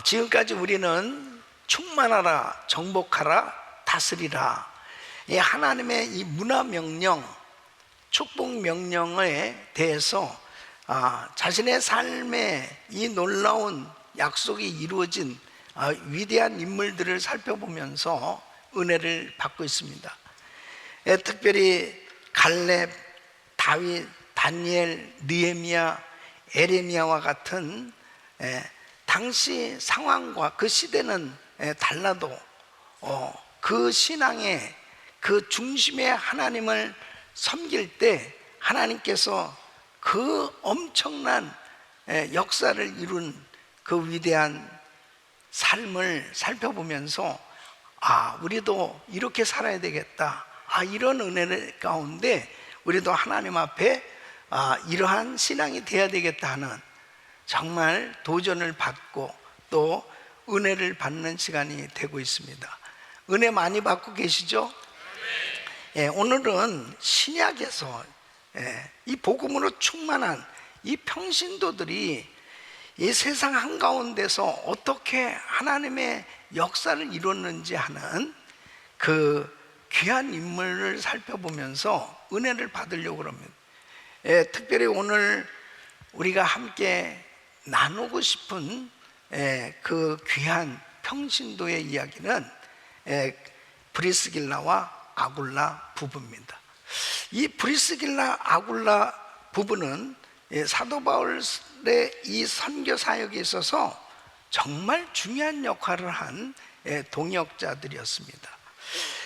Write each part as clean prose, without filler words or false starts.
지금까지 우리는 충만하라, 정복하라, 다스리라, 이 하나님의 이 문화 명령, 축복 명령에 대해서 자신의 삶에 이 놀라운 약속이 이루어진 위대한 인물들을 살펴보면서 은혜를 받고 있습니다. 특별히 갈렙, 다윗, 다니엘, 느헤미야, 에레미야와 같은 당시 상황과 그 시대는 달라도 그 신앙의 그 중심의 하나님을 섬길 때 하나님께서 그 엄청난 역사를 이룬 그 위대한 삶을 살펴보면서 우리도 이렇게 살아야 되겠다, 이런 은혜 가운데 우리도 하나님 앞에 이러한 신앙이 되어야 되겠다 하는 정말 도전을 받고 또 은혜를 받는 시간이 되고 있습니다. 은혜 많이 받고 계시죠? 오늘은 신약에서 이 복음으로 충만한 이 평신도들이 이 세상 한가운데서 어떻게 하나님의 역사를 이뤘는지 하는 그 귀한 인물을 살펴보면서 은혜를 받으려고 합니다. 특별히 오늘 우리가 함께 나누고 싶은 그 귀한 평신도의 이야기는 브리스길라와 아굴라 부부입니다. 이 브리스길라 아굴라 부부는 사도 바울의 이 선교 사역에 있어서 정말 중요한 역할을 한 동역자들이었습니다.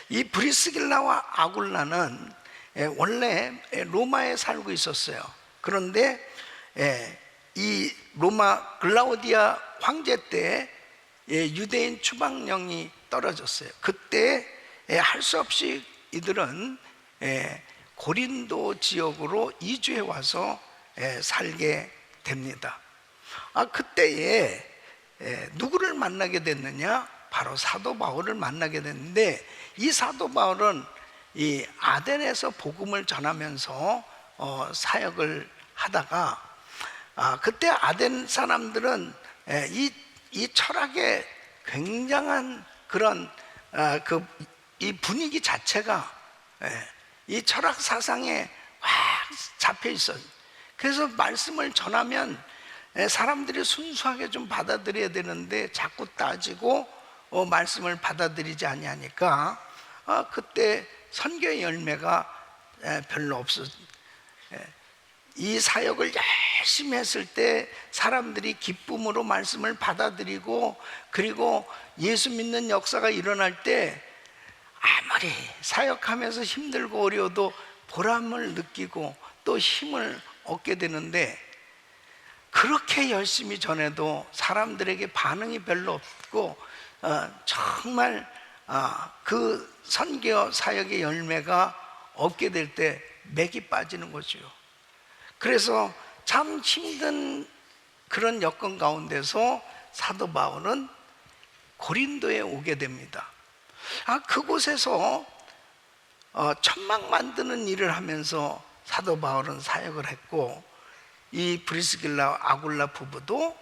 이 브리스길라와 아굴라는 원래 로마에 살고 있었어요. 그런데 이 로마 글라우디아 황제 때 유대인 추방령이 떨어졌어요. 그때 할 수 없이 이들은 고린도 지역으로 이주해 와서 살게 됩니다. 그때에 누구를 만나게 됐느냐? 바로 사도 바울을 만나게 됐는데, 이 사도 바울은 이 아덴에서 복음을 전하면서 사역을 하다가 그때 아덴 사람들은 이 철학의 굉장한 그런 이 분위기 자체가 이 철학 사상에 확 잡혀 있어요. 그래서 말씀을 전하면 사람들이 순수하게 좀 받아들여야 되는데 자꾸 따지고 말씀을 받아들이지 아니하니까 그때 선교의 열매가 별로 없었어요. 이 사역을 열심히 했을 때 사람들이 기쁨으로 말씀을 받아들이고, 그리고 예수 믿는 역사가 일어날 때 아무리 사역하면서 힘들고 어려워도 보람을 느끼고 또 힘을 얻게 되는데, 그렇게 열심히 전해도 사람들에게 반응이 별로 없고 정말 그 선교 사역의 열매가 없게 될 때 맥이 빠지는 거죠. 그래서 참 힘든 그런 여건 가운데서 사도 바울은 고린도에 오게 됩니다. 그곳에서 천막 만드는 일을 하면서 사도 바울은 사역을 했고, 이 브리스길라 아굴라 부부도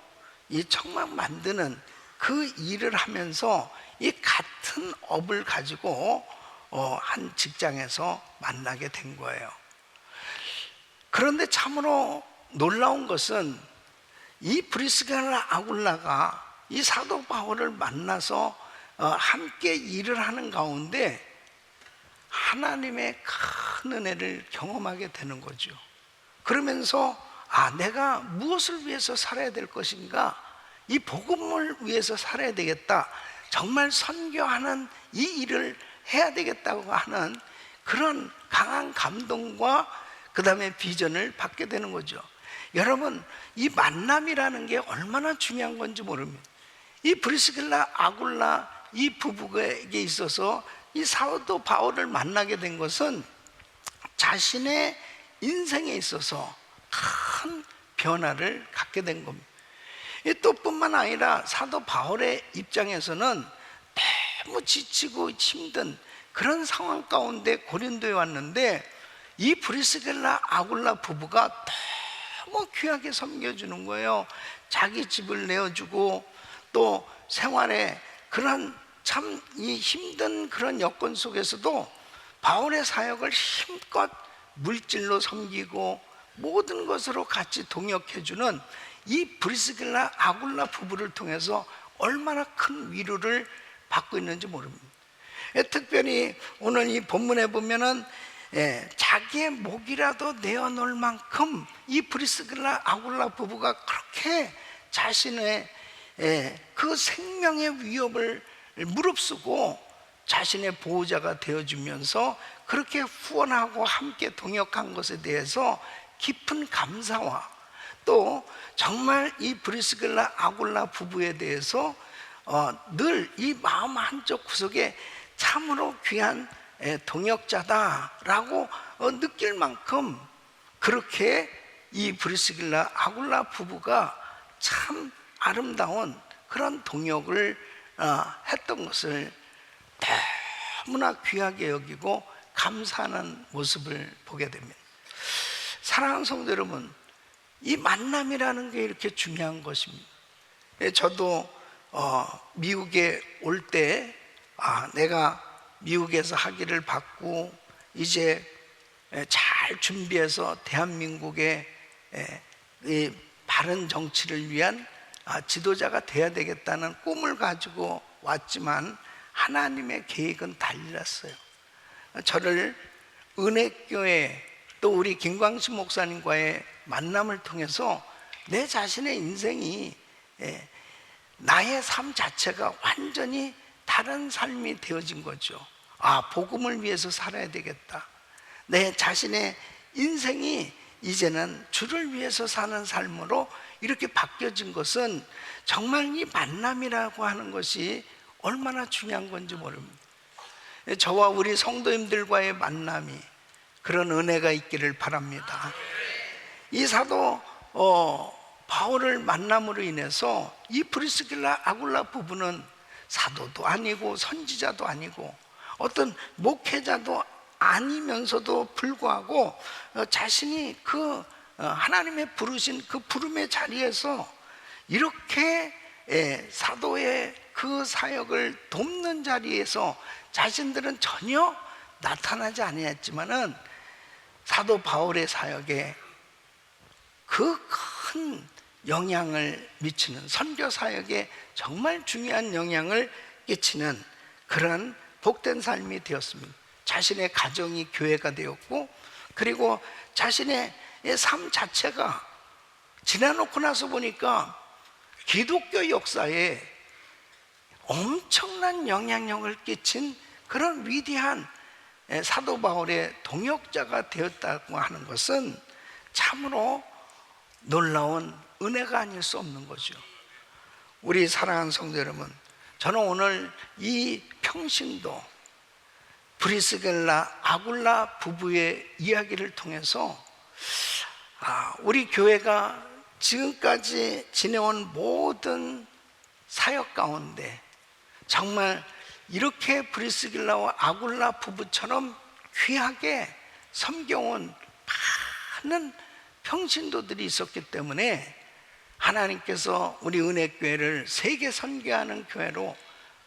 이 천막 만드는 그 일을 하면서 이 같은 업을 가지고 한 직장에서 만나게 된 거예요. 그런데 참으로 놀라운 것은 이 브리스길라 아굴라가 이 사도 바울을 만나서 함께 일을 하는 가운데 하나님의 큰 은혜를 경험하게 되는 거죠. 그러면서 내가 무엇을 위해서 살아야 될 것인가? 이 복음을 위해서 살아야 되겠다. 정말 선교하는 이 일을 해야 되겠다고 하는 그런 강한 감동과 그 다음에 비전을 받게 되는 거죠. 여러분, 이 만남이라는 게 얼마나 중요한 건지 모릅니다. 이 브리스길라 아굴라 이 부부에게 있어서 이 사도 바울을 만나게 된 것은 자신의 인생에 있어서 큰 변화를 갖게 된 겁니다. 또 뿐만 아니라 사도 바울의 입장에서는 너무 지치고 힘든 그런 상황 가운데 고린도에 왔는데, 이 브리스길라 아굴라 부부가 너무 귀하게 섬겨주는 거예요. 자기 집을 내어주고 또 생활에 그런 참 이 힘든 그런 여건 속에서도 바울의 사역을 힘껏 물질로 섬기고 모든 것으로 같이 동역해주는 이 브리스길라 아굴라 부부를 통해서 얼마나 큰 위로를 받고 있는지 모릅니다. 특별히 오늘 이 본문에 보면은 자기의 목이라도 내어놓을 만큼 이 브리스길라 아굴라 부부가 그렇게 자신의 그 생명의 위협을 무릅쓰고 자신의 보호자가 되어주면서 그렇게 후원하고 함께 동역한 것에 대해서 깊은 감사와 또 정말 이 브리스길라 아굴라 부부에 대해서 늘 이 마음 한쪽 구석에 참으로 귀한 동역자다라고 느낄 만큼 그렇게 이 브리스길라 아굴라 부부가 참 아름다운 그런 동역을 했던 것을 너무나 귀하게 여기고 감사하는 모습을 보게 됩니다. 사랑하는 성도 여러분, 이 만남이라는 게 이렇게 중요한 것입니다. 저도 미국에 올 때 내가 미국에서 학위를 받고 이제 잘 준비해서 대한민국의 이 바른 정치를 위한 지도자가 돼야 되겠다는 꿈을 가지고 왔지만 하나님의 계획은 달랐어요. 저를 은혜교회 또 우리 김광식 목사님과의 만남을 통해서 내 자신의 인생이 나의 삶 자체가 완전히 다른 삶이 되어진 거죠. 복음을 위해서 살아야 되겠다. 내 자신의 인생이 이제는 주를 위해서 사는 삶으로 이렇게 바뀌어진 것은 정말 이 만남이라고 하는 것이 얼마나 중요한 건지 모릅니다. 저와 우리 성도님들과의 만남이 그런 은혜가 있기를 바랍니다. 이 사도 바울을 만남으로 인해서 이 브리스길라 아굴라 부부는 사도도 아니고 선지자도 아니고 어떤 목회자도 아니면서도 불구하고 자신이 그 하나님의 부르신 그 부름의 자리에서 이렇게 사도의 그 사역을 돕는 자리에서 자신들은 전혀 나타나지 아니했지만은 사도 바울의 사역에 그 큰 영향을 미치는, 선교 사역에 정말 중요한 영향을 끼치는 그런 복된 삶이 되었습니다. 자신의 가정이 교회가 되었고, 그리고 자신의 삶 자체가 지나놓고 나서 보니까 기독교 역사에 엄청난 영향력을 끼친 그런 위대한 사도 바울의 동역자가 되었다고 하는 것은 참으로 놀라운 은혜가 아닐 수 없는 거죠. 우리 사랑하는 성도 여러분, 저는 오늘 이 평신도 브리스길라 아굴라 부부의 이야기를 통해서 우리 교회가 지금까지 지내온 모든 사역 가운데 정말 이렇게 브리스길라와 아굴라 부부처럼 귀하게 섬겨온 많은 평신도들이 있었기 때문에 하나님께서 우리 은혜교회를 세계 선교하는 교회로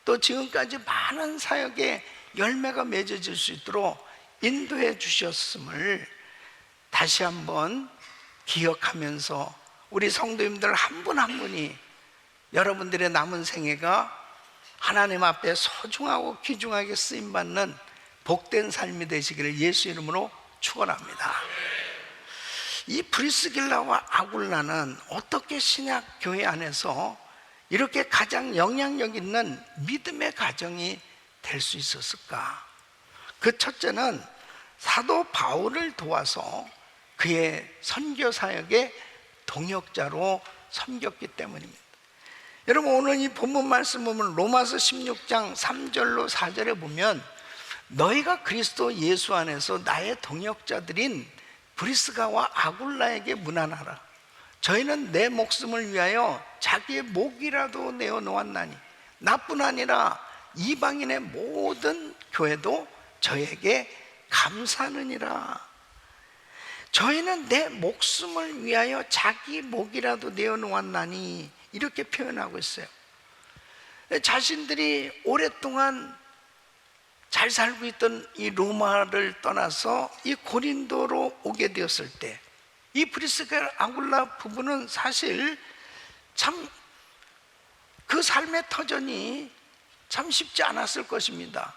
또 지금까지 많은 사역에 열매가 맺어질 수 있도록 인도해 주셨음을 다시 한번 기억하면서 우리 성도님들 한 분 한 분이 여러분들의 남은 생애가 하나님 앞에 소중하고 귀중하게 쓰임받는 복된 삶이 되시기를 예수 이름으로 축원합니다. 이 브리스길라와 아굴라는 어떻게 신약 교회 안에서 이렇게 가장 영향력 있는 믿음의 가정이 될 수 있었을까? 그 첫째는 사도 바울을 도와서 그의 선교 사역의 동역자로 섬겼기 때문입니다. 여러분, 오늘 이 본문 말씀 보면 로마서 16장 3절로 4절에 보면 너희가 그리스도 예수 안에서 나의 동역자들인 브리스가와 아굴라에게 문안하라. 저희는 내 목숨을 위하여 자기의 목이라도 내어놓았나니 나뿐 아니라 이방인의 모든 교회도 저에게 감사하느니라. 저희는 내 목숨을 위하여 자기 목이라도 내어놓았나니 이렇게 표현하고 있어요. 자신들이 오랫동안 잘 살고 있던 이 로마를 떠나서 이 고린도로 오게 되었을 때 이 브리스가 아굴라 부부는 사실 참 그 삶의 터전이 참 쉽지 않았을 것입니다.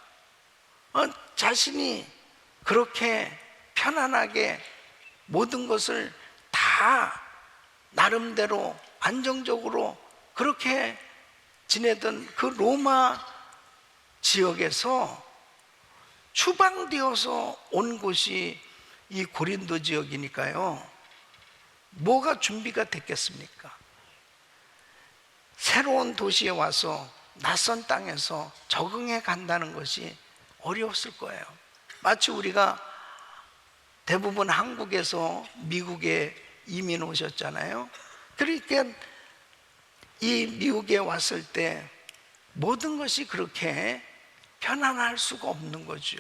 자신이 그렇게 편안하게 모든 것을 다 나름대로 안정적으로 그렇게 지내던 그 로마 지역에서 추방되어서 온 곳이 이 고린도 지역이니까요, 뭐가 준비가 됐겠습니까? 새로운 도시에 와서 낯선 땅에서 적응해 간다는 것이 어려웠을 거예요. 마치 우리가 대부분 한국에서 미국에 이민 오셨잖아요. 그러니까 이 미국에 왔을 때 모든 것이 그렇게 편안할 수가 없는 거죠.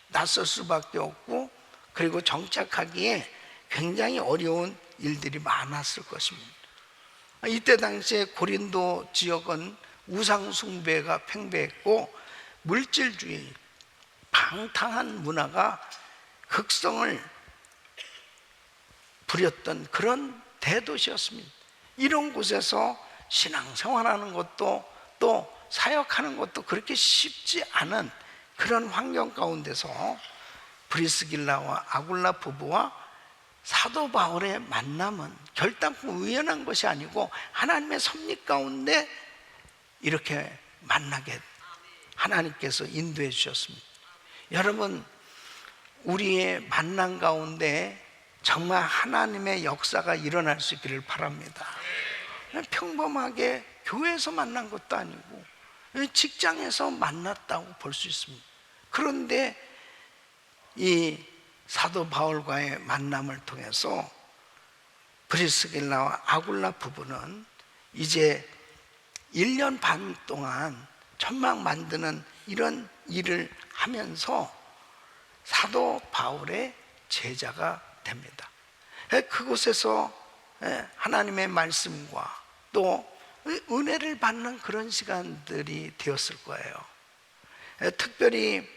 낯설 수밖에 없고, 그리고 정착하기에 굉장히 어려운 일들이 많았을 것입니다. 이때 당시에 고린도 지역은 우상 숭배가 팽배했고 물질주의, 방탕한 문화가 극성을 부렸던 그런 대도시였습니다. 이런 곳에서 신앙생활하는 것도 또 사역하는 것도 그렇게 쉽지 않은 그런 환경 가운데서 브리스길라와 아굴라 부부와 사도 바울의 만남은 결단코 우연한 것이 아니고 하나님의 섭리 가운데 이렇게 만나게 하나님께서 인도해 주셨습니다. 여러분, 우리의 만남 가운데 정말 하나님의 역사가 일어날 수 있기를 바랍니다. 평범하게 교회에서 만난 것도 아니고 직장에서 만났다고 볼 수 있습니다. 그런데 이 사도 바울과의 만남을 통해서 브리스길라와 아굴라 부부는 이제 1년 반 동안 천막 만드는 이런 일을 하면서 사도 바울의 제자가 됩니다. 그곳에서 하나님의 말씀과 또 은혜를 받는 그런 시간들이 되었을 거예요. 특별히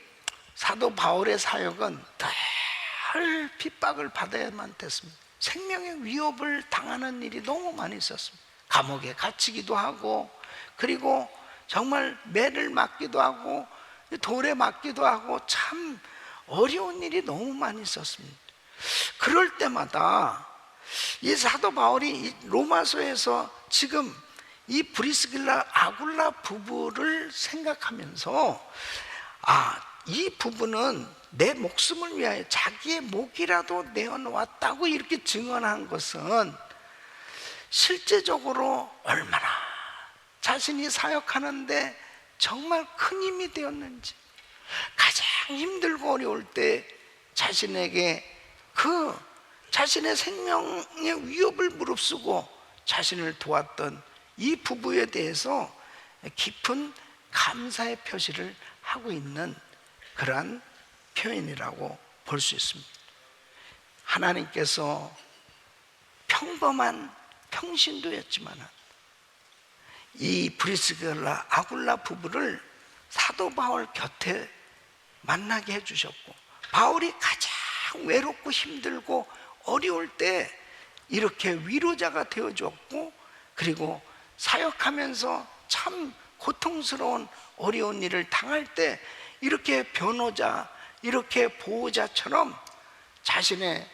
사도 바울의 사역은 늘 핍박을 받아야만 됐습니다. 생명의 위협을 당하는 일이 너무 많이 있었습니다. 감옥에 갇히기도 하고, 그리고 정말 매를 맞기도 하고 돌에 맞기도 하고 참 어려운 일이 너무 많이 있었습니다. 그럴 때마다 이 사도 바울이 이 로마서에서 지금 이 브리스길라 아굴라 부부를 생각하면서 이 부부는 내 목숨을 위하여 자기의 목이라도 내어놓았다고 이렇게 증언한 것은 실제적으로 얼마나 자신이 사역하는데 정말 큰 힘이 되었는지, 가장 힘들고 어려울 때 자신에게 자신의 생명의 위협을 무릅쓰고 자신을 도왔던 이 부부에 대해서 깊은 감사의 표시를 하고 있는 그러한 표현이라고 볼 수 있습니다. 하나님께서 평범한 평신도였지만 이 브리스길라 아굴라 부부를 사도 바울 곁에 만나게 해주셨고, 바울이 가장 외롭고 힘들고 어려울 때 이렇게 위로자가 되어줬고, 그리고 사역하면서 참 고통스러운 어려운 일을 당할 때 이렇게 변호자, 이렇게 보호자처럼 자신의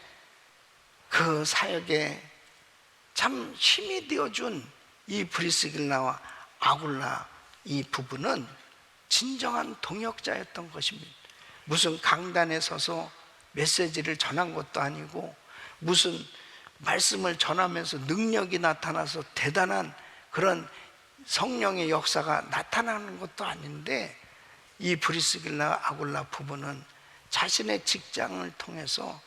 그 사역에 참 힘이 되어준 이 브리스길라와 아굴라 이 부부는 진정한 동역자였던 것입니다. 무슨 강단에 서서 메시지를 전한 것도 아니고, 무슨 말씀을 전하면서 능력이 나타나서 대단한 그런 성령의 역사가 나타나는 것도 아닌데, 이 브리스길라 아굴라 부부는 자신의 직장을 통해서,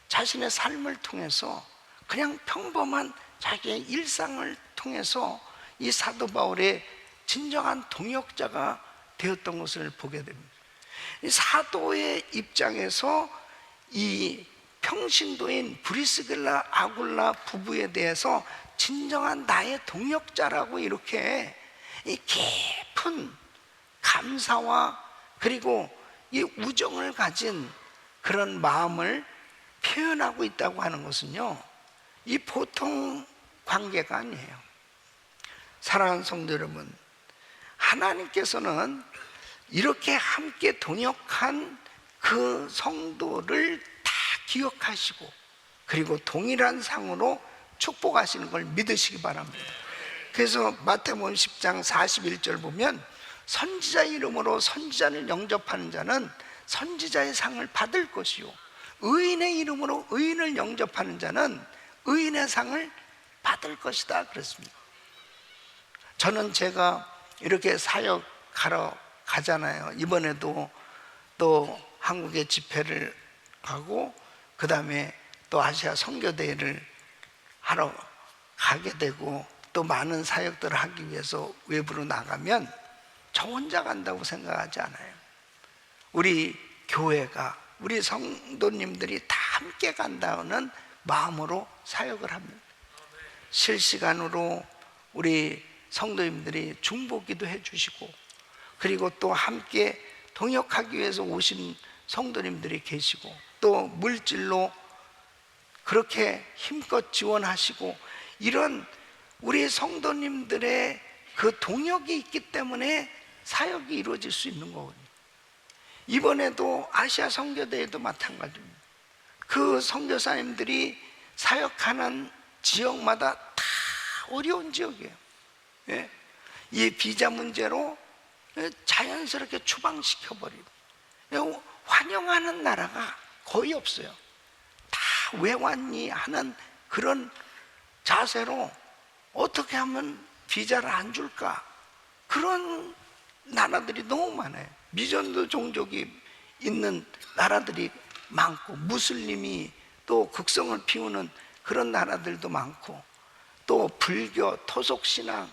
자신의 삶을 통해서, 그냥 평범한 자기의 일상을 통해서 이 사도 바울의 진정한 동역자가 되었던 것을 보게 됩니다. 이 사도의 입장에서 이 평신도인 브리스길라 아굴라 부부에 대해서 진정한 나의 동역자라고 이렇게 이 깊은 감사와 그리고 이 우정을 가진 그런 마음을 표현하고 있다고 하는 것은요, 이 보통 관계가 아니에요. 사랑하는 성도 여러분, 하나님께서는 이렇게 함께 동역한 그 성도를 다 기억하시고 그리고 동일한 상으로 축복하시는 걸 믿으시기 바랍니다. 그래서 마태복음 10장 41절 보면 선지자 이름으로 선지자를 영접하는 자는 선지자의 상을 받을 것이요, 의인의 이름으로 의인을 영접하는 자는 의인의 상을 받을 것이다 그랬습니다. 저는 제가 이렇게 사역하러 가잖아요. 이번에도 또 한국에 집회를 가고 그 다음에 또 아시아 선교대회를 하러 가게 되고 또 많은 사역들을 하기 위해서 외부로 나가면 저 혼자 간다고 생각하지 않아요. 우리 교회가, 우리 성도님들이 다 함께 간다는 마음으로 사역을 합니다. 실시간으로 우리 성도님들이 중보기도 해주시고 그리고 또 함께 동역하기 위해서 오신 성도님들이 계시고 또 물질로 그렇게 힘껏 지원하시고, 이런 우리 성도님들의 그 동역이 있기 때문에 사역이 이루어질 수 있는 거거든요. 이번에도 아시아 선교대회도 마찬가지입니다. 그 선교사님들이 사역하는 지역마다 다 어려운 지역이에요. 예? 이 비자 문제로 자연스럽게 추방시켜버리고 환영하는 나라가 거의 없어요. 다 왜 왔니 하는 그런 자세로 어떻게 하면 비자를 안 줄까, 그런 나라들이 너무 많아요. 미전도 종족이 있는 나라들이 많고 무슬림이 또 극성을 피우는 그런 나라들도 많고 또 불교, 토속신앙,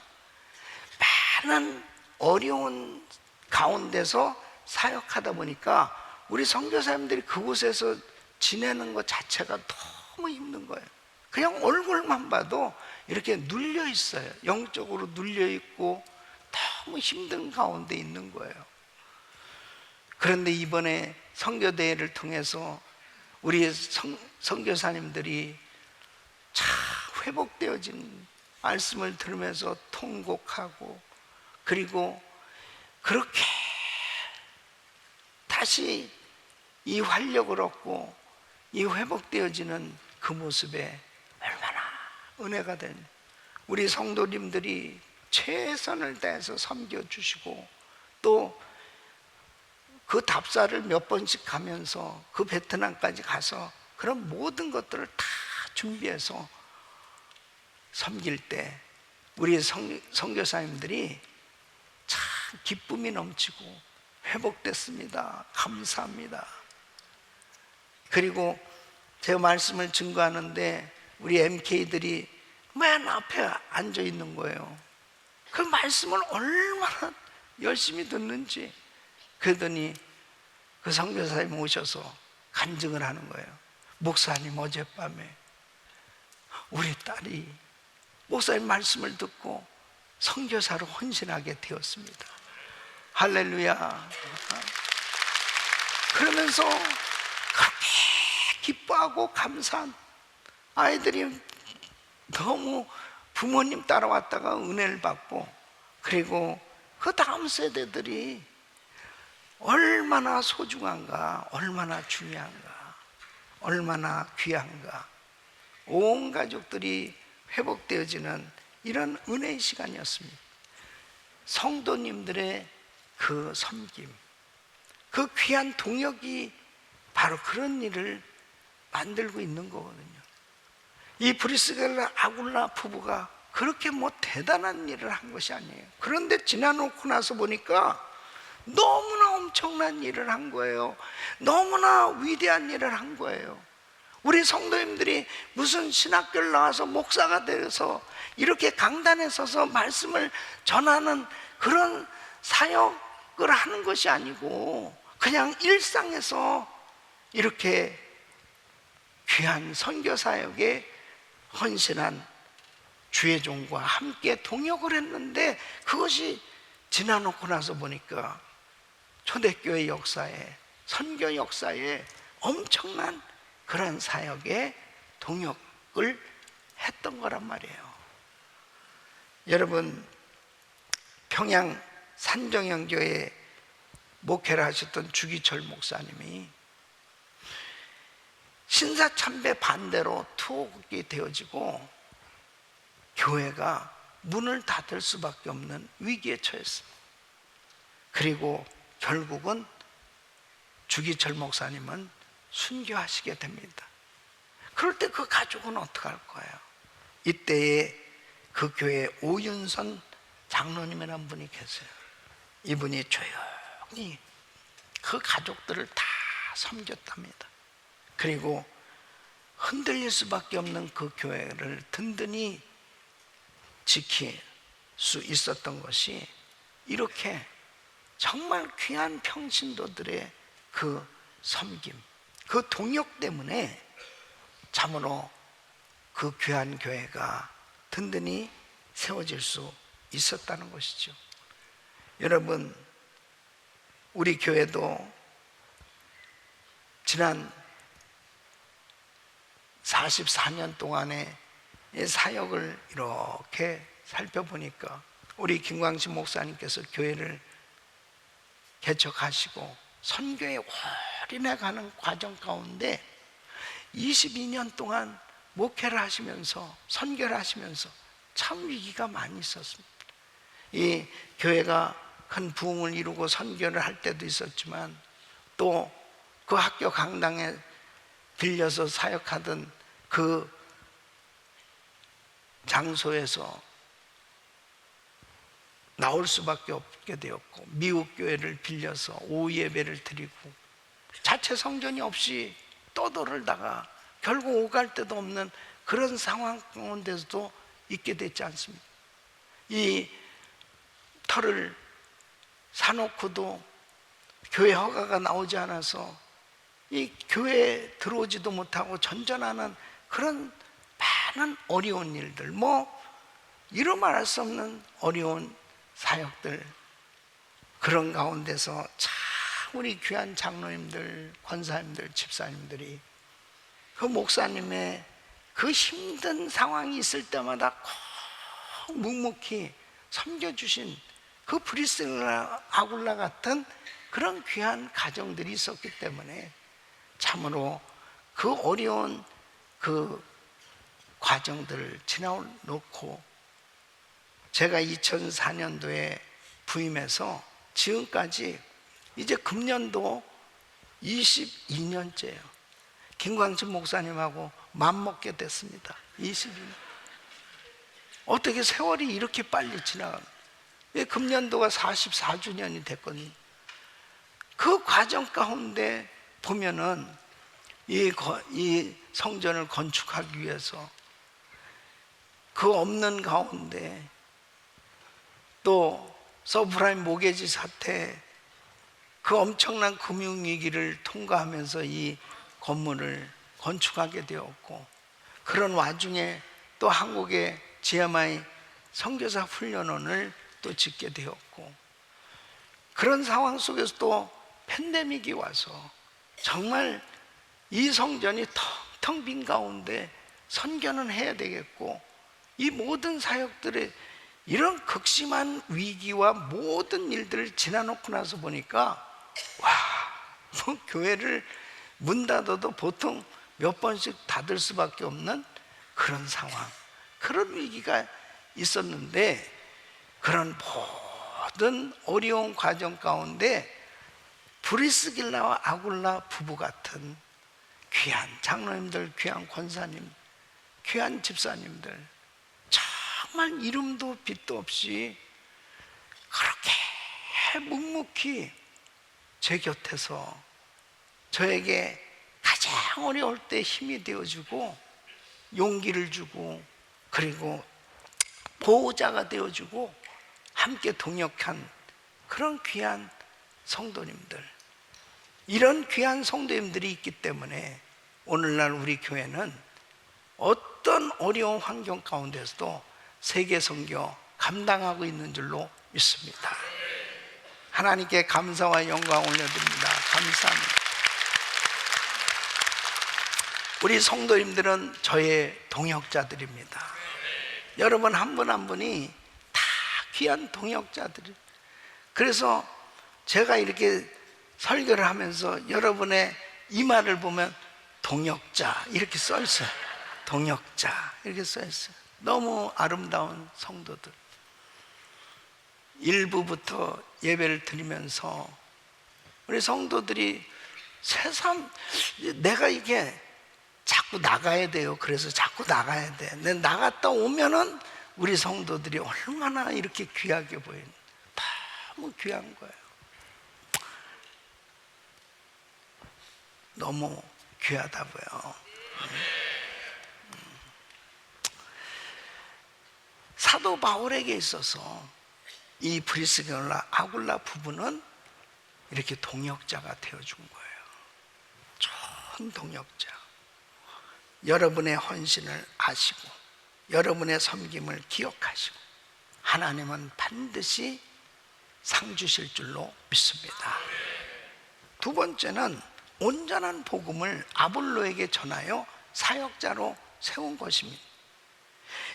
많은 어려운 가운데서 사역하다 보니까 우리 선교사님들이 그곳에서 지내는 것 자체가 너무 힘든 거예요. 그냥 얼굴만 봐도 이렇게 눌려 있어요. 영적으로 눌려 있고 너무 힘든 가운데 있는 거예요. 그런데 이번에 선교대회를 통해서 우리 선교사님들이 참 회복되어진 말씀을 들으면서 통곡하고 그리고 그렇게 다시 이 활력을 얻고 이 회복되어지는 그 모습에 얼마나 은혜가 된, 우리 성도님들이 최선을 다해서 섬겨주시고 또 그 답사를 몇 번씩 가면서 그 베트남까지 가서 그런 모든 것들을 다 준비해서 섬길 때 우리 선교사님들이 참 기쁨이 넘치고 회복됐습니다. 감사합니다. 그리고 제가 말씀을 증거하는데 우리 MK들이 맨 앞에 앉아 있는 거예요. 그 말씀을 얼마나 열심히 듣는지. 그러더니 그 선교사님 오셔서 간증을 하는 거예요. 목사님, 어젯밤에 우리 딸이 목사님 말씀을 듣고 선교사로 헌신하게 되었습니다. 할렐루야. 그러면서 그렇게 기뻐하고 감사한 아이들이 너무 부모님 따라왔다가 은혜를 받고 그리고 그 다음 세대들이 얼마나 소중한가, 얼마나 중요한가, 얼마나 귀한가, 온 가족들이 회복되어지는 이런 은혜의 시간이었습니다. 성도님들의 그 섬김, 그 귀한 동역이 바로 그런 일을 만들고 있는 거거든요. 이 브리스겔라 아굴라 부부가 그렇게 뭐 대단한 일을 한 것이 아니에요. 그런데 지나놓고 나서 보니까 너무나 엄청난 일을 한 거예요. 너무나 위대한 일을 한 거예요. 우리 성도님들이 무슨 신학교를 나와서 목사가 되어서 이렇게 강단에 서서 말씀을 전하는 그런 사역을 하는 것이 아니고 그냥 일상에서 이렇게 귀한 선교 사역에 헌신한 주의 종과 함께 동역을 했는데 그것이 지나놓고 나서 보니까 초대교회 역사에, 선교 역사에 엄청난 그런 사역에 동역을 했던 거란 말이에요. 여러분, 평양 산정형교회 목회를 하셨던 주기철 목사님이 신사참배 반대로 투옥이 되어지고 교회가 문을 닫을 수밖에 없는 위기에 처했습니다. 그리고 결국은 주기철 목사님은 순교하시게 됩니다. 그럴 때 그 가족은 어떡할 거예요? 이때에 그 교회에 오윤선 장로님이라는 분이 계세요. 이분이 조용히 그 가족들을 다 섬겼답니다. 그리고 흔들릴 수밖에 없는 그 교회를 든든히 지킬 수 있었던 것이 이렇게 정말 귀한 평신도들의 그 섬김, 그 동역 때문에 참으로 그 귀한 교회가 든든히 세워질 수 있었다는 것이죠. 여러분, 우리 교회도 지난 44년 동안의 사역을 이렇게 살펴보니까 우리 김광신 목사님께서 교회를 개척하시고 선교에 올인해가는 과정 가운데 22년 동안 목회를 하시면서 선교를 하시면서 참 위기가 많이 있었습니다. 이 교회가 큰 부흥을 이루고 선교를 할 때도 있었지만 또 그 학교 강당에 빌려서 사역하던 그 장소에서 나올 수밖에 없게 되었고, 미국 교회를 빌려서 오후 예배를 드리고 자체 성전이 없이 떠돌다가 결국 오갈 데도 없는 그런 상황 가운데서도 있게 됐지 않습니까? 이 터를 사놓고도 교회 허가가 나오지 않아서 이 교회에 들어오지도 못하고 전전하는 그런 많은 어려운 일들, 이루 말할 수 없는 어려운 사역들, 그런 가운데서 참 우리 귀한 장로님들, 권사님들, 집사님들이 그 목사님의 그 힘든 상황이 있을 때마다 꼭 묵묵히 섬겨주신 그 브리스라 아굴라 같은 그런 귀한 가정들이 있었기 때문에 참으로 그 어려운 그 과정들을 지나놓고 제가 2004년도에 부임해서 지금까지 이제 금년도 22년째예요. 김광진 목사님하고 맘먹게 됐습니다. 22년. 어떻게 세월이 이렇게 빨리 지나가는? 금년도가 44주년이 됐거든요. 그 과정 가운데 보면은 이 성전을 건축하기 위해서 그 없는 가운데 또 서브라임 모게지 사태, 그 엄청난 금융위기를 통과하면서 이 건물을 건축하게 되었고, 그런 와중에 또 한국의 GMI 선교사 훈련원을 또 짓게 되었고, 그런 상황 속에서 또 팬데믹이 와서 정말 이 성전이 텅텅 빈 가운데 선교는 해야 되겠고, 이 모든 사역들의 이런 극심한 위기와 모든 일들을 지나놓고 나서 보니까 교회를 문 닫아도 보통 몇 번씩 닫을 수밖에 없는 그런 상황, 그런 위기가 있었는데, 그런 모든 어려운 과정 가운데 브리스길라와 아굴라 부부 같은 귀한 장로님들, 귀한 권사님, 귀한 집사님들, 정말 이름도 빛도 없이 그렇게 묵묵히 제 곁에서 저에게 가장 어려울 때 힘이 되어주고 용기를 주고, 그리고 보호자가 되어주고 함께 동역한 그런 귀한 성도님들, 이런 귀한 성도님들이 있기 때문에 오늘날 우리 교회는 어떤 어려운 환경 가운데서도 세계 선교 감당하고 있는 줄로 믿습니다. 하나님께 감사와 영광 올려드립니다. 감사합니다. 우리 성도님들은 저의 동역자들입니다. 여러분 한 분 한 분이 다 귀한 동역자들이. 그래서 제가 이렇게 설교를 하면서 여러분의 이마를 보면 동역자 이렇게 써 있어요. 동역자 이렇게 써 있어요. 너무 아름다운 성도들. 일부부터 예배를 드리면서 우리 성도들이 새삼 내가 이게 자꾸 나가야 돼요. 그래서 자꾸 나가야 돼. 내가 나갔다 오면은 우리 성도들이 얼마나 이렇게 귀하게 보이는, 너무 귀한 거예요. 너무 귀하다고요. 사도 바울에게 있어서 이 브리스길라 아굴라 부부는 이렇게 동역자가 되어준 거예요. 좋은 동역자. 여러분의 헌신을 아시고 여러분의 섬김을 기억하시고 하나님은 반드시 상 주실 줄로 믿습니다. 두 번째는 온전한 복음을 아볼로에게 전하여 사역자로 세운 것입니다.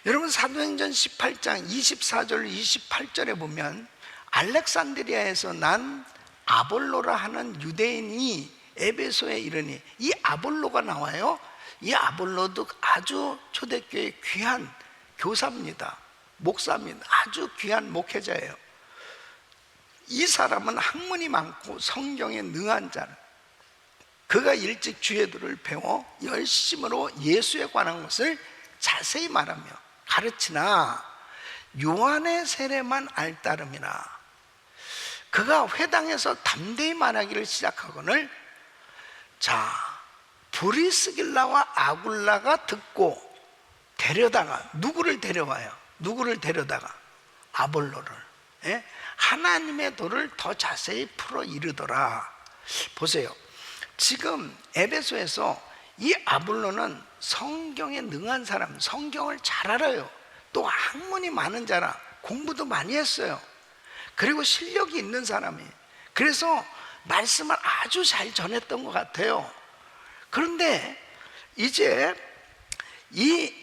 여러분 사도행전 18장 24절 28절에 보면 알렉산드리아에서 난 아볼로라 하는 유대인이 에베소에 이르니, 이 아볼로가 나와요. 이 아볼로도 아주 초대교회의 귀한 교사입니다. 목사입니다. 아주 귀한 목회자예요. 이 사람은 학문이 많고 성경에 능한 자는, 그가 일찍 주예도를 배워 열심으로 예수에 관한 것을 자세히 말하며 가르치나 요한의 세례만 알따름이나, 그가 회당에서 담대히 말하기를 시작하거늘 자 브리스길라와 아굴라가 듣고 데려다가, 누구를 데려와요? 누구를 데려다가? 아볼로를, 예? 하나님의 도를 더 자세히 풀어 이르더라. 보세요. 지금 에베소에서 이 아볼로는 성경에 능한 사람, 성경을 잘 알아요. 또 학문이 많은 자라, 공부도 많이 했어요. 그리고 실력이 있는 사람이에요. 그래서 말씀을 아주 잘 전했던 것 같아요. 그런데 이제 이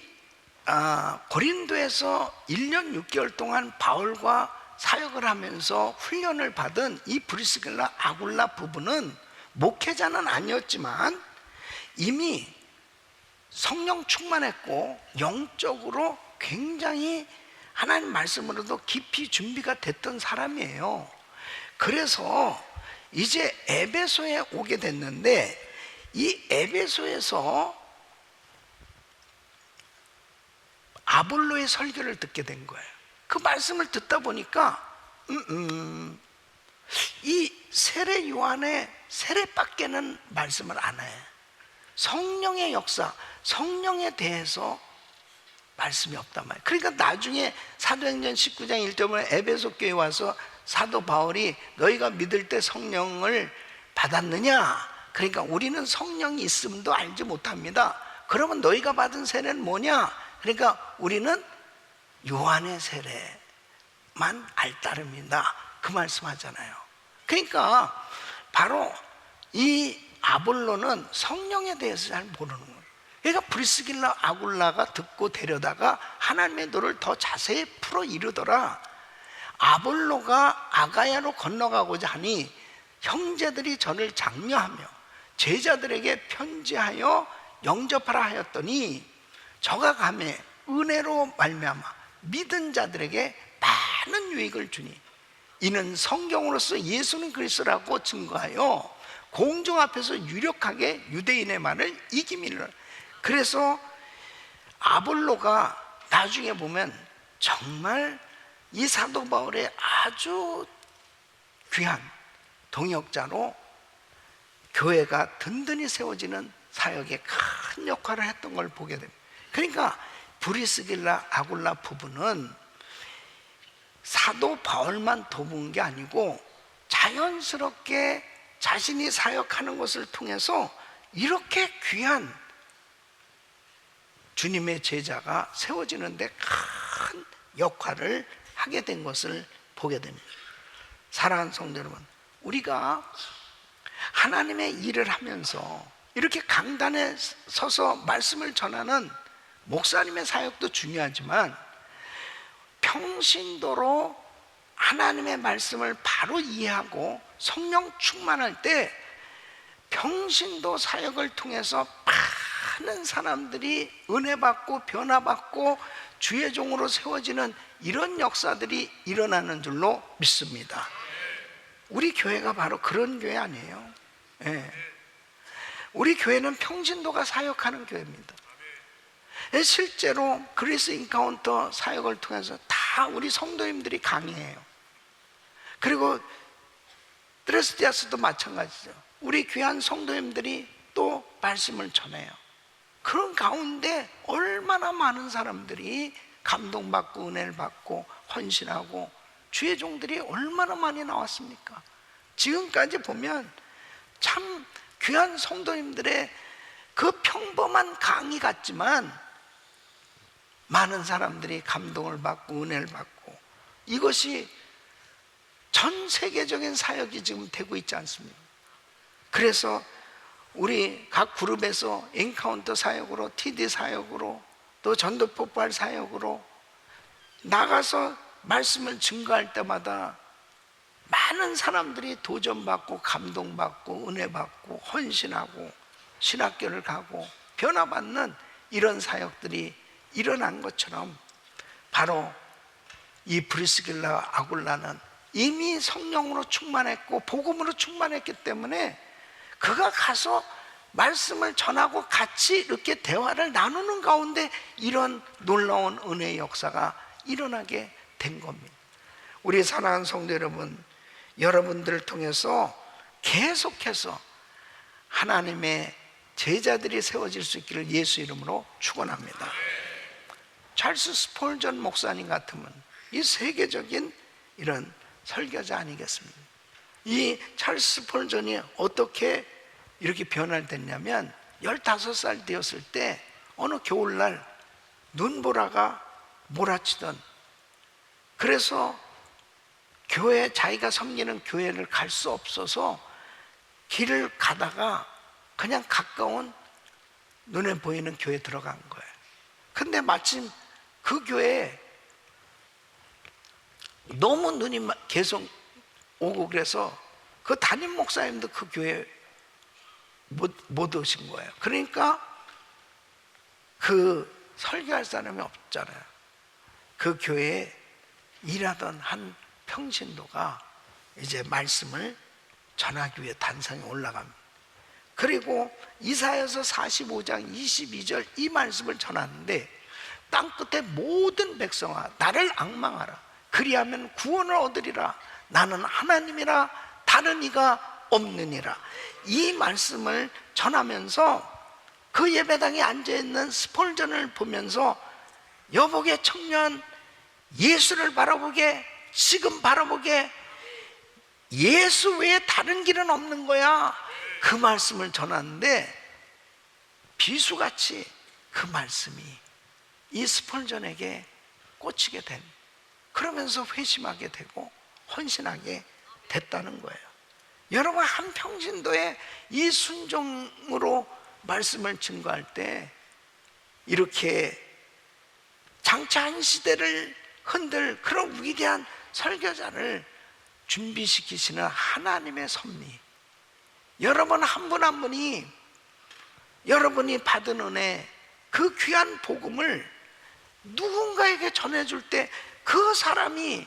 고린도에서 1년 6개월 동안 바울과 사역을 하면서 훈련을 받은 이 브리스길라 아굴라 부부는 목회자는 아니었지만 이미 성령 충만했고 영적으로 굉장히 하나님 말씀으로도 깊이 준비가 됐던 사람이에요. 그래서 이제 에베소에 오게 됐는데, 이 에베소에서 아볼로의 설교를 듣게 된 거예요. 그 말씀을 듣다 보니까 이 세례 요한의 세례밖에는 말씀을 안 해. 성령의 역사, 성령에 대해서 말씀이 없단 말이에요. 그러니까 나중에 사도행전 19장 1절에 에베소 교회에 와서 사도 바울이 너희가 믿을 때 성령을 받았느냐? 그러니까 우리는 성령이 있음도 알지 못합니다. 그러면 너희가 받은 세례는 뭐냐? 그러니까 우리는 요한의 세례만 알따름이다. 그 말씀하잖아요. 그러니까 바로 이 아볼로는 성령에 대해서 잘 모르는 거예요. 그러니까 브리스길라 아굴라가 듣고 데려다가 하나님의 도를 더 자세히 풀어 이르더라. 아볼로가 아가야로 건너가고자 하니 형제들이 저를 장려하며 제자들에게 편지하여 영접하라 하였더니 저가 가매 은혜로 말미암아 믿은 자들에게 많은 유익을 주니 이는 성경으로서 예수는 그리스도라고 증거하여 공중 앞에서 유력하게 유대인의 말을 이기미를. 그래서 아볼로가 나중에 보면 정말 이 사도 바울의 아주 귀한 동역자로 교회가 든든히 세워지는 사역에 큰 역할을 했던 걸 보게 됩니다. 그러니까 브리스길라 아굴라 부부는 사도 바울만 도운 게 아니고 자연스럽게 자신이 사역하는 것을 통해서 이렇게 귀한 주님의 제자가 세워지는데 큰 역할을 하게 된 것을 보게 됩니다. 사랑하는 성도 여러분, 우리가 하나님의 일을 하면서 이렇게 강단에 서서 말씀을 전하는 목사님의 사역도 중요하지만 평신도로 하나님의 말씀을 바로 이해하고 성령 충만할 때 평신도 사역을 통해서 많은 사람들이 은혜 받고 변화 받고 주의 종으로 세워지는 이런 역사들이 일어나는 줄로 믿습니다. 우리 교회가 바로 그런 교회 아니에요? 네. 우리 교회는 평신도가 사역하는 교회입니다. 실제로 그리스 인카운터 사역을 통해서 다 우리 성도님들이 강의해요. 그리고 드레스디아스도 마찬가지죠. 우리 귀한 성도님들이 또 말씀을 전해요. 그런 가운데 얼마나 많은 사람들이 감동받고 은혜를 받고 헌신하고 주의 종들이 얼마나 많이 나왔습니까? 지금까지 보면 참 귀한 성도님들의 그 평범한 강의 같지만 많은 사람들이 감동을 받고 은혜를 받고, 이것이 전 세계적인 사역이 지금 되고 있지 않습니까? 그래서 우리 각 그룹에서 엔카운터 사역으로, TD 사역으로, 또 전도 폭발 사역으로 나가서 말씀을 증거할 때마다 많은 사람들이 도전받고 감동받고 은혜받고 헌신하고 신학교를 가고 변화받는 이런 사역들이 일어난 것처럼, 바로 이 브리스길라 아굴라는 이미 성령으로 충만했고 복음으로 충만했기 때문에 그가 가서 말씀을 전하고 같이 이렇게 대화를 나누는 가운데 이런 놀라운 은혜의 역사가 일어나게 된 겁니다. 우리 사랑하는 성도 여러분, 여러분들을 통해서 계속해서 하나님의 제자들이 세워질 수 있기를 예수 이름으로 축원합니다. 찰스 스폴전 목사님 같으면 이 세계적인 이런 설교자 아니겠습니까? 이 찰스 스폴전이 어떻게 이렇게 변화됐냐면 15살 되었을 때 어느 겨울날 눈보라가 몰아치던, 그래서 교회, 자기가 섬기는 교회를 갈 수 없어서 길을 가다가 그냥 가까운 눈에 보이는 교회에 들어간 거예요. 근데 마침 그 교회에 너무 눈이 계속 오고 그래서 그 담임 목사님도 그 교회에 못 오신 거예요. 그러니까 그 설교할 사람이 없잖아요. 그 교회에 일하던 한 평신도가 이제 말씀을 전하기 위해 단상에 올라갑니다. 그리고 이사야서 45장 22절 이 말씀을 전하는데, 땅끝의 모든 백성아 나를 앙망하라. 그리하면 구원을 얻으리라. 나는 하나님이라 다른 이가 없느니라. 이 말씀을 전하면서 그 예배당에 앉아있는 스폴전을 보면서, 여복의 청년, 예수를 바라보게, 지금 바라보게, 예수 외에 다른 길은 없는 거야. 그 말씀을 전하는데 비수같이 그 말씀이 이 스폴전에게 꽂히게 된, 그러면서 회심하게 되고 헌신하게 됐다는 거예요. 여러분, 한 평신도에 이 순종으로 말씀을 증거할 때 이렇게 장차 한 시대를 흔들 그런 위대한 설교자를 준비시키시는 하나님의 섭리, 여러분 한 분 한 분이 여러분이 받은 은혜, 그 귀한 복음을 누군가에게 전해줄 때 그 사람이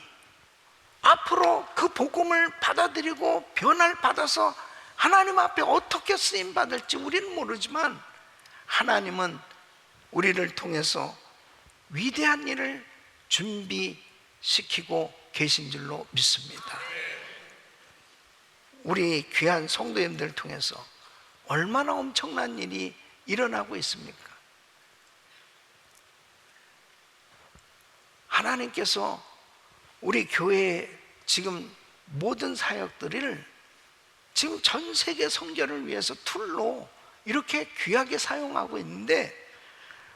앞으로 그 복음을 받아들이고 변화를 받아서 하나님 앞에 어떻게 쓰임 받을지 우리는 모르지만, 하나님은 우리를 통해서 위대한 일을 준비시키고 계신 줄로 믿습니다. 우리 귀한 성도님들 통해서 얼마나 엄청난 일이 일어나고 있습니까? 하나님께서 우리 교회의 지금 모든 사역들을 지금 전 세계 선교를 위해서 툴로 이렇게 귀하게 사용하고 있는데,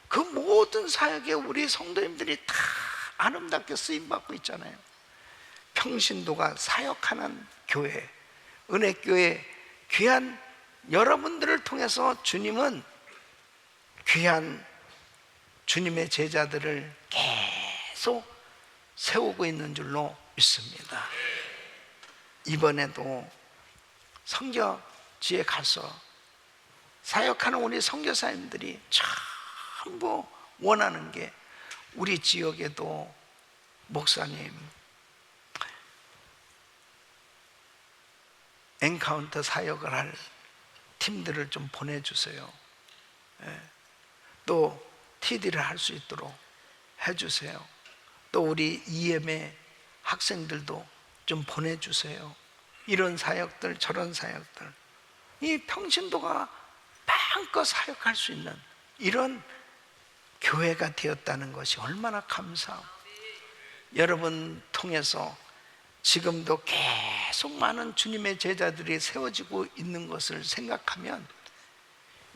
그 모든 사역에 우리 성도님들이 다 아름답게 쓰임받고 있잖아요. 평신도가 사역하는 교회, 은혜교회 귀한 여러분들을 통해서 주님은 귀한 주님의 제자들을 계속 세우고 있는 줄로 믿습니다. 이번에도 선교지에 가서 사역하는 우리 선교사님들이 전부 원하는 게 우리 지역에도 목사님 엔카운터 사역을 할 팀들을 좀 보내주세요. 또 TD를 할 수 있도록 해주세요. 또 우리 EM의 학생들도 좀 보내주세요. 이런 사역들 저런 사역들, 이 평신도가 마음껏 사역할 수 있는 이런 교회가 되었다는 것이 얼마나 감사하고, 여러분 통해서 지금도 계속 많은 주님의 제자들이 세워지고 있는 것을 생각하면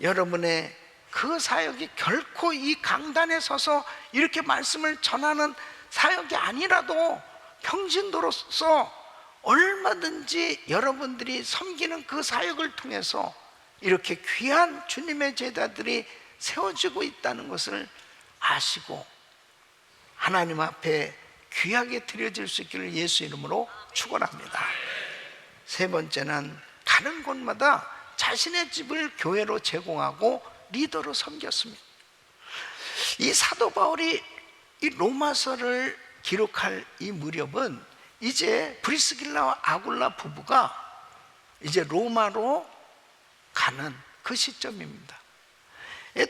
여러분의 그 사역이 결코 이 강단에 서서 이렇게 말씀을 전하는 사역이 아니라도 평신도로서 얼마든지 여러분들이 섬기는 그 사역을 통해서 이렇게 귀한 주님의 제자들이 세워지고 있다는 것을 아시고 하나님 앞에 귀하게 드려질 수 있기를 예수 이름으로 축원합니다. 세 번째는 가는 곳마다 자신의 집을 교회로 제공하고 리더로 섬겼습니다. 이 사도 바울이 이 로마서를 기록할 이 무렵은 이제 브리스길라와 아굴라 부부가 이제 로마로 가는 그 시점입니다.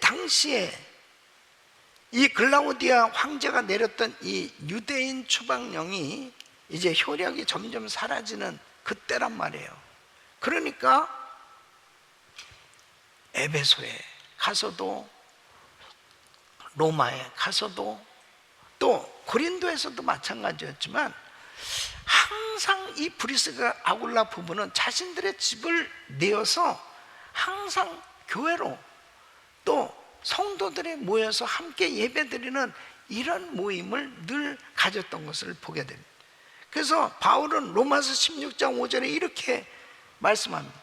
당시에 이 글라우디아 황제가 내렸던 이 유대인 추방령이 이제 효력이 점점 사라지는 그때란 말이에요. 그러니까 에베소에 가서도, 로마에 가서도, 또 고린도에서도 마찬가지였지만 항상 이 브리스가 아굴라 부부는 자신들의 집을 내어서 항상 교회로, 또 성도들이 모여서 함께 예배드리는 이런 모임을 늘 가졌던 것을 보게 됩니다. 그래서 바울은 로마서 16장 5절에 이렇게 말씀합니다.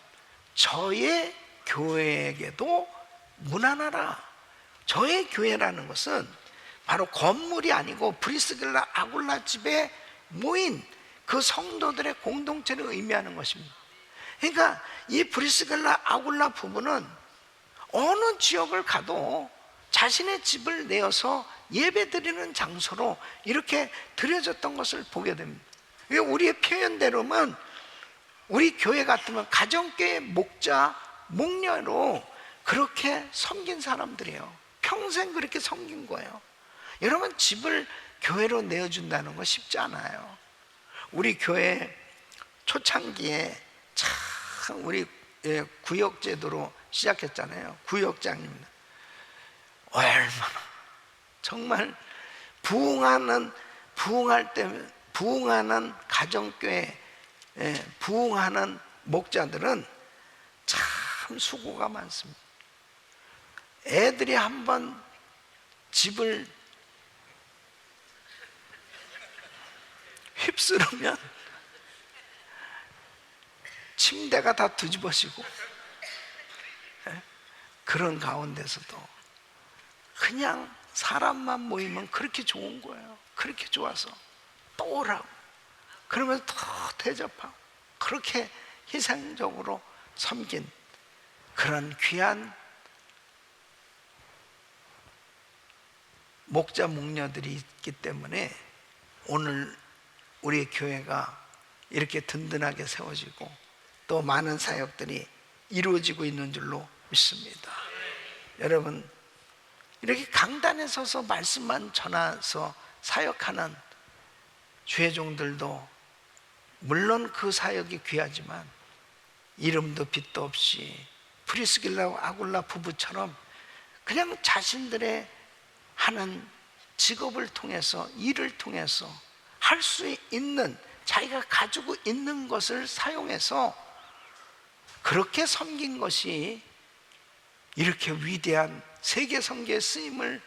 저의 교회에게도 문안하라. 저의 교회라는 것은 바로 건물이 아니고 브리스길라 아굴라 집에 모인 그 성도들의 공동체를 의미하는 것입니다. 그러니까 이 브리스길라 아굴라 부부는 어느 지역을 가도 자신의 집을 내어서 예배드리는 장소로 이렇게 드려졌던 것을 보게 됩니다. 우리의 표현대로면 우리 교회 같으면 가정교회 목자, 목녀로 그렇게 섬긴 사람들이에요. 평생 그렇게 섬긴 거예요. 여러분, 집을 교회로 내어준다는 거 쉽지 않아요. 우리 교회 초창기에 참 우리 구역제도로 시작했잖아요. 구역장입니다. 얼마나 정말 부흥할 때 부흥하는 가정교회, 부흥하는 목자들은 참 수고가 많습니다. 애들이 한번 집을 휩쓸으면 침대가 다 뒤집어지고, 그런 가운데서도 그냥 사람만 모이면 그렇게 좋은 거예요. 그렇게 좋아서 또 오라고, 그러면서 더 대접하고, 그렇게 희생적으로 섬긴 그런 귀한 목자 목녀들이 있기 때문에 오늘 우리 교회가 이렇게 든든하게 세워지고 또 많은 사역들이 이루어지고 있는 줄로 믿습니다. 여러분, 이렇게 강단에 서서 말씀만 전해서 사역하는 주의 종들도 물론 그 사역이 귀하지만 이름도 빛도 없이 프리스길라와 아굴라 부부처럼 그냥 자신들의 하는 직업을 통해서, 일을 통해서 할 수 있는, 자기가 가지고 있는 것을 사용해서 그렇게 섬긴 것이 이렇게 위대한 세계 선교의 쓰임을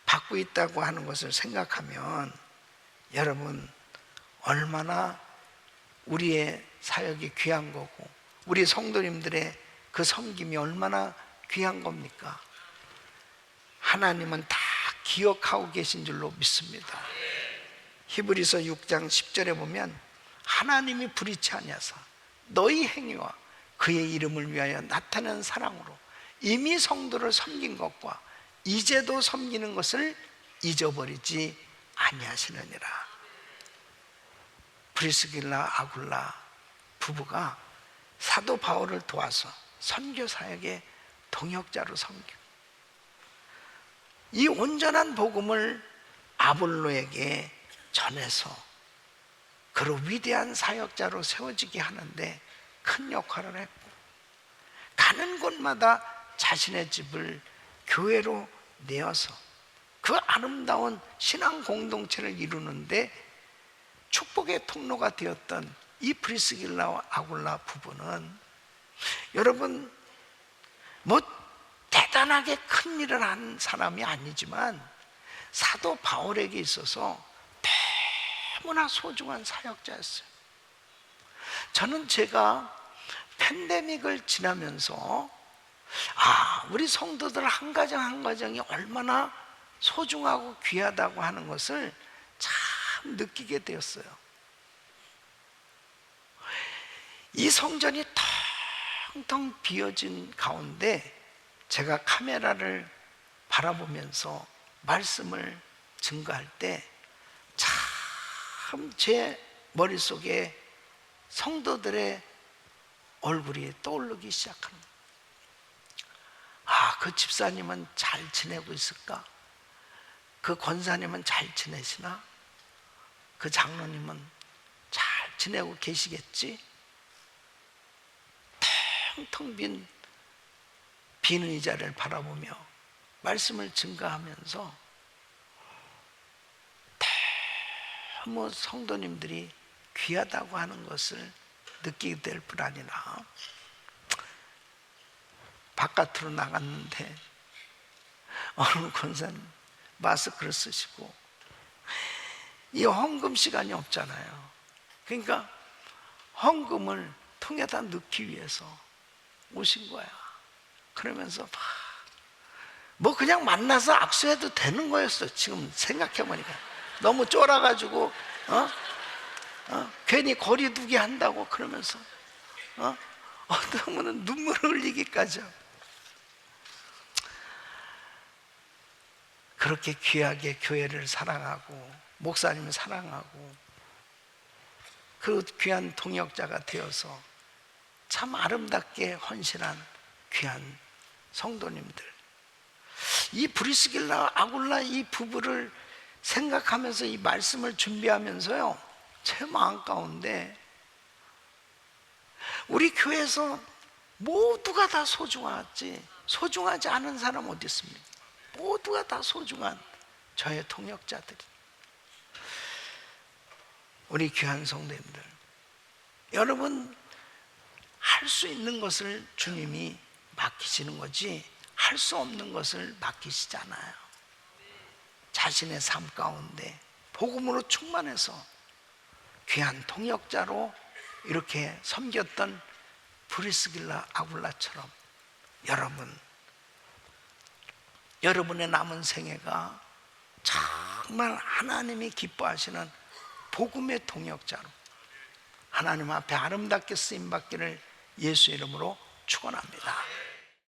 받고 있다고 하는 것을 생각하면 여러분, 얼마나 우리의 사역이 귀한 거고 우리 성도님들의 그 섬김이 얼마나 귀한 겁니까? 하나님은 다 기억하고 계신 줄로 믿습니다. 히브리서 6장 10절에 보면 하나님이 불의치 아니하사 너희 행위와 그의 이름을 위하여 나타낸 사랑으로 이미 성도를 섬긴 것과 이제도 섬기는 것을 잊어버리지 아니하시느니라. 브리스길라 아굴라 부부가 사도 바울을 도와서 선교 사역의 동역자로 섬기고 이 온전한 복음을 아볼로에게 전해서 그로 위대한 사역자로 세워지게 하는데 큰 역할을 했고 가는 곳마다 자신의 집을 교회로 내어서 그 아름다운 신앙 공동체를 이루는데 축복의 통로가 되었던 이 브리스길라와 아굴라 부부는 여러분 뭐 대단하게 큰 일을 한 사람이 아니지만 사도 바울에게 있어서 너무나 소중한 사역자였어요. 저는 제가 팬데믹을 지나면서 우리 성도들 한 가정 한 가정이 얼마나 소중하고 귀하다고 하는 것을 참 느끼게 되었어요. 이 성전이 텅텅 비어진 가운데 제가 카메라를 바라보면서 말씀을 증거할 때 참 제 머릿속에 성도들의 얼굴이 떠오르기 시작합니다. 그 집사님은 잘 지내고 있을까? 그 권사님은 잘 지내시나? 그 장로님은 잘 지내고 계시겠지? 텅텅 빈 의자를 바라보며 말씀을 증거하면서 너무 성도님들이 귀하다고 하는 것을 느끼게 될 뿐 아니라 바깥으로 나갔는데 어느 권사님 마스크를 쓰시고 이 헌금 시간이 없잖아요. 그러니까 헌금을 통에다 넣기 위해서 오신 거야. 그러면서 뭐 그냥 만나서 악수해도 되는 거였어. 지금 생각해보니까 너무 쫄아가지고 괜히 거리 두기 한다고 그러면서 어떤 분은 눈물을 흘리기까지 하고 그렇게 귀하게 교회를 사랑하고 목사님을 사랑하고 그 귀한 동역자가 되어서 참 아름답게 헌신한 귀한 성도님들, 이 브리스길라 아굴라 이 부부를 생각하면서 이 말씀을 준비하면서요 제 마음 가운데 우리 교회에서 모두가 다 소중하지 소중하지 않은 사람 어디 있습니까? 모두가 다 소중한 저의 동역자들이, 우리 귀한 성도님들, 여러분 할 수 있는 것을 주님이 맡기시는 거지 할 수 없는 것을 맡기시지 않아요. 자신의 삶 가운데 복음으로 충만해서 귀한 동역자로 이렇게 섬겼던 브리스길라 아굴라처럼 여러분의 남은 생애가 정말 하나님이 기뻐하시는 복음의 동역자로 하나님 앞에 아름답게 쓰임받기를 예수 이름으로 축원합니다.